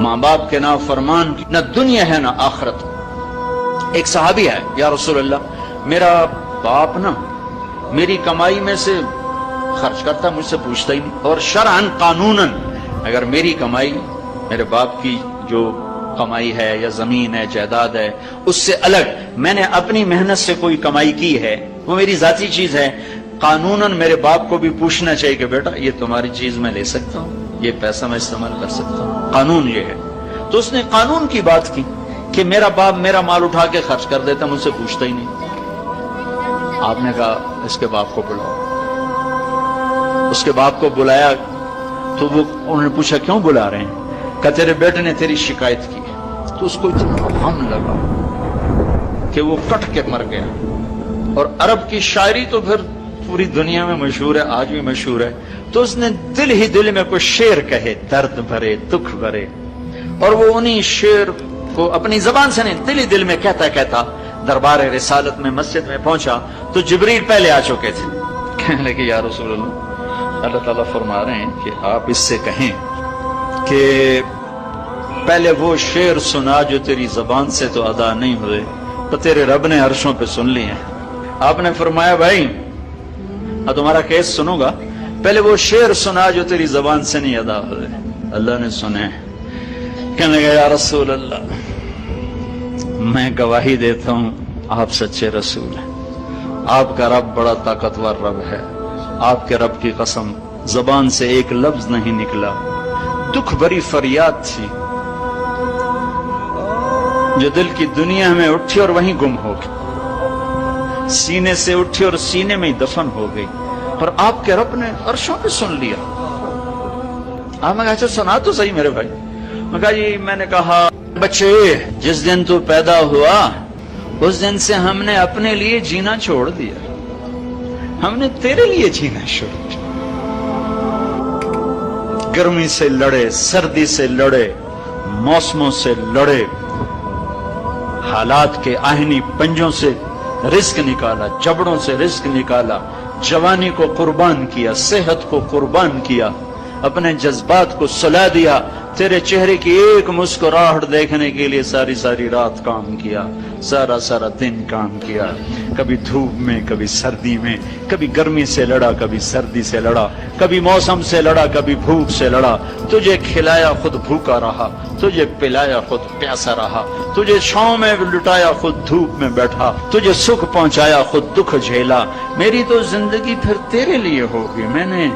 ماں باپ کے نافرمان کی نہ دنیا ہے نہ آخرت۔ ایک صحابی ہے، یا رسول اللہ میرا باپ نا میری کمائی میں سے خرچ کرتا، مجھ سے پوچھتا ہی نہیں، اور شرعاً قانوناً اگر میری کمائی میرے باپ کی جو کمائی ہے یا زمین ہے جائیداد ہے اس سے الگ میں نے اپنی محنت سے کوئی کمائی کی ہے، وہ میری ذاتی چیز ہے، قانوناً میرے باپ کو بھی پوچھنا چاہیے کہ بیٹا یہ تمہاری چیز میں لے سکتا ہوں، یہ پیسہ میں استعمال کر سکتا ہوں، قانون یہ ہے۔ تو اس نے قانون کی بات کی کہ میرا باپ میرا مال اٹھا کے خرچ کر دیتا، مجھ سے پوچھتا ہی نہیں۔ آپ نے کہا اس کے باپ کو بلاؤ۔ اس کے باپ کو بلایا تو انہوں نے پوچھا کیوں بلا رہے ہیں؟ کہ تیرے بیٹے نے تیری شکایت کی۔ تو اس کو اتنا غم لگا کہ وہ کٹ کے مر گیا۔ اور عرب کی شاعری تو پھر پوری دنیا میں مشہور ہے، آج بھی مشہور ہے۔ تو اس نے دل ہی دل میں کوئی شعر کہے، درد بھرے دکھ بھرے، اور وہ انہی شعر کو اپنی زبان سے نہیں دل ہی دل میں کہتا کہتا دربار رسالت میں مسجد میں پہنچا تو جبریل پہلے آ چکے تھے۔ کہنے لگے یا رسول اللہ تعالیٰ فرما رہے ہیں کہ آپ اس سے کہیں کہ پہلے وہ شعر سنا جو تیری زبان سے تو ادا نہیں ہوئے، تو تیرے رب نے عرشوں پہ سن لیے ہیں۔ آپ نے فرمایا بھائی میں تمہارا کیس سنوں گا، پہلے وہ شعر سنا جو تیری زبان سے نہیں ادا ہوئے۔ اللہ نے سنے۔ کہنے لگا یا رسول اللہ میں گواہی دیتا ہوں آپ سچے رسول ہیں، آپ کا رب بڑا طاقتور رب ہے، آپ کے رب کی قسم زبان سے ایک لفظ نہیں نکلا، دکھ بھری فریاد تھی جو دل کی دنیا میں اٹھی اور وہیں گم ہو گئی، سینے سے اٹھی اور سینے میں ہی دفن ہو گئی، اور آپ کے رب نے عرشوں پہ سن لیا۔ آپ نے کہا اچھا سنا تو صحیح میرے بھائی۔ میں کہا جی میں نے کہا بچے جس دن تو پیدا ہوا اس دن سے ہم نے اپنے لیے جینا چھوڑ دیا، ہم نے تیرے لیے جینا شروع کیا۔ گرمی سے لڑے، سردی سے لڑے، موسموں سے لڑے، حالات کے آہنی پنجوں سے رزق نکالا، جبڑوں سے رزق نکالا، جوانی کو قربان کیا، صحت کو قربان کیا، اپنے جذبات کو سلا دیا، تیرے چہرے کی ایک مسکراہٹ دیکھنے کے لیے ساری ساری رات کام کیا، سارا سارا دن کام کیا، کبھی دھوپ میں کبھی سردی میں، کبھی گرمی سے لڑا کبھی سردی سے لڑا، کبھی موسم سے لڑا کبھی بھوک سے لڑا، تجھے کھلایا خود بھوکا رہا، تجھے پلایا خود پیاسا رہا، تجھے چھاؤں میں لٹایا خود دھوپ میں بیٹھا، تجھے سکھ پہنچایا خود دکھ جھیلا۔ میری تو زندگی پھر تیرے لیے ہوگی، میں نے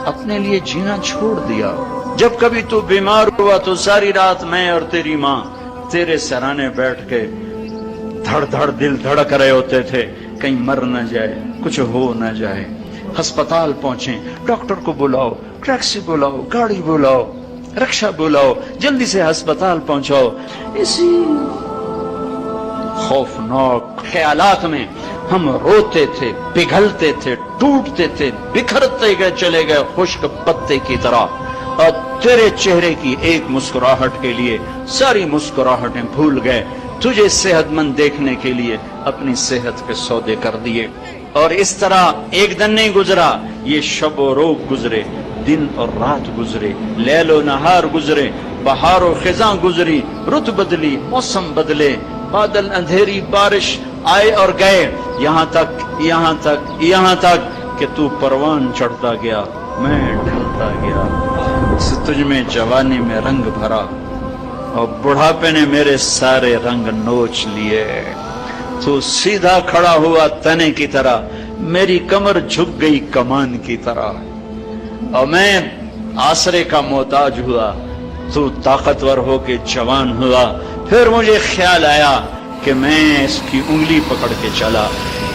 اپنے لیے جینا چھوڑ دیا۔ جب کبھی تو بیمار ہوا تو ساری رات میں اور تیری ماں تیرے سرانے بیٹھ کے دھڑ دھڑ دل دھڑک رہے ہوتے تھے، کہیں مر نہ جائے، کچھ ہو نہ جائے۔ ہسپتال پہنچے، ڈاکٹر کو بلاؤ، ٹیکسی بلاؤ، گاڑی بلاؤ، رکشہ بلاؤ، جلدی سے ہسپتال پہنچاؤ۔ اسی خوفناک خیالات میں ہم روتے تھے، پگھلتے تھے، ٹوٹتے تھے، بکھرتے گئے چلے گئے خشک پتے کی طرح، اور تیرے چہرے کی ایک مسکراہٹ کے لیے ساری مسکراہٹیں بھول گئے، تجھے صحت مند دیکھنے کے لیے اپنی صحت کے سودے کر دیے۔ اور اس طرح ایک دن نہیں گزرا، یہ شب و روز گزرے، دن اور رات گزرے، لیل و نہار گزرے، بہار و خزاں گزری، رت بدلی، موسم بدلے، بادل اندھیری بارش آئے اور گئے، یہاں تک کہ تو پروان چڑھتا گیا، میں ڈھلتا گیا، تجھ میں جوانی میں رنگ بھرا اور بڑھاپے نے میرے سارے رنگ نوچ لیے۔ تو سیدھا کھڑا ہوا تنے کی طرح، میری کمر جھک گئی کمان کی طرح، اور میں آسرے کا محتاج ہوا، تو طاقتور ہو کے جوان ہوا۔ پھر مجھے خیال آیا کہ میں اس کی انگلی پکڑ کے چلا،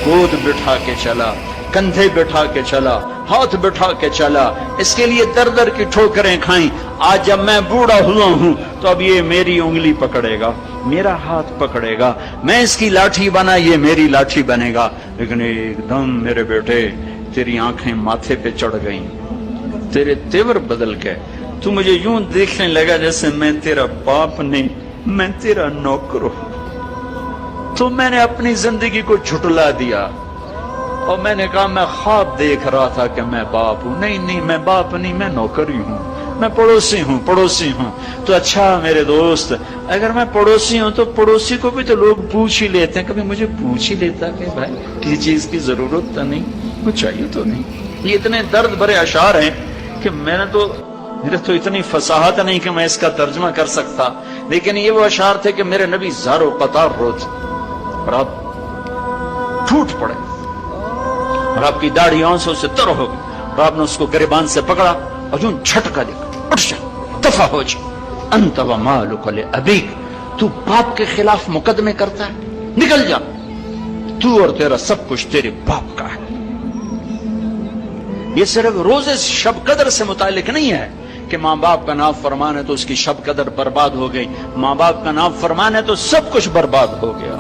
گود بٹھا کے چلا، کندھے بٹھا کے چلا، ہاتھ بٹھا کے چلا، اس کے لیے در در کی ٹھوکریں کھائیں۔ آج جب میں بوڑھا ہوا ہوں تو اب یہ میری انگلی پکڑے گا، میرا ہاتھ پکڑے گا، میں اس کی لاٹھی بنا، یہ میری لاٹھی بنے گا۔ لیکن ایک دم میرے بیٹے تیری آنکھیں ماتھے پہ چڑھ گئیں، تیرے تیور بدل گئے، تو مجھے یوں دیکھنے لگا جیسے میں تیرا باپ نہیں، میں تیرا نوکر ہوں۔ تو میں نے اپنی زندگی کو جھٹلا دیا اور میں نے کہا میں خواب دیکھ رہا تھا کہ میں باپ ہوں۔ نہیں، میں باپ نہیں، میں نوکر ہی ہوں۔ میں پڑوسی ہوں تو اچھا میرے دوست، اگر میں پڑوسی ہوں تو پڑوسی کو بھی تو لوگ پوچھ ہی لیتے ہیں، کبھی مجھے پوچھ ہی لیتا کہ بھائی کسی چیز کی ضرورت تو نہیں، کچھ چاہیے تو نہیں۔ یہ اتنے درد بھرے اشعار ہیں کہ میرے تو اتنی فصاحت نہیں کہ میں اس کا ترجمہ کر سکتا، لیکن یہ وہ اشعار تھے کہ میرے نبی زار و قطار روتے اور آپ ٹوٹ پڑے اور آپ کی داڑھی آنسوں سے تر ہو گئی اور آپ نے اس کو گریبان سے پکڑا اور یوں جھٹکا دے کر اٹھ جا، دفع ہو جا، انت ومالک لابیک، تو باپ کے خلاف مقدمے کرتا ہے، نکل جا، تو اور تیرا سب کچھ تیرے باپ کا ہے۔ یہ صرف روز شب قدر سے متعلق نہیں ہے کہ ماں باپ کا نافرمان ہے تو اس کی شب قدر برباد ہو گئی، ماں باپ کا نافرمان ہے تو سب کچھ برباد ہو گیا۔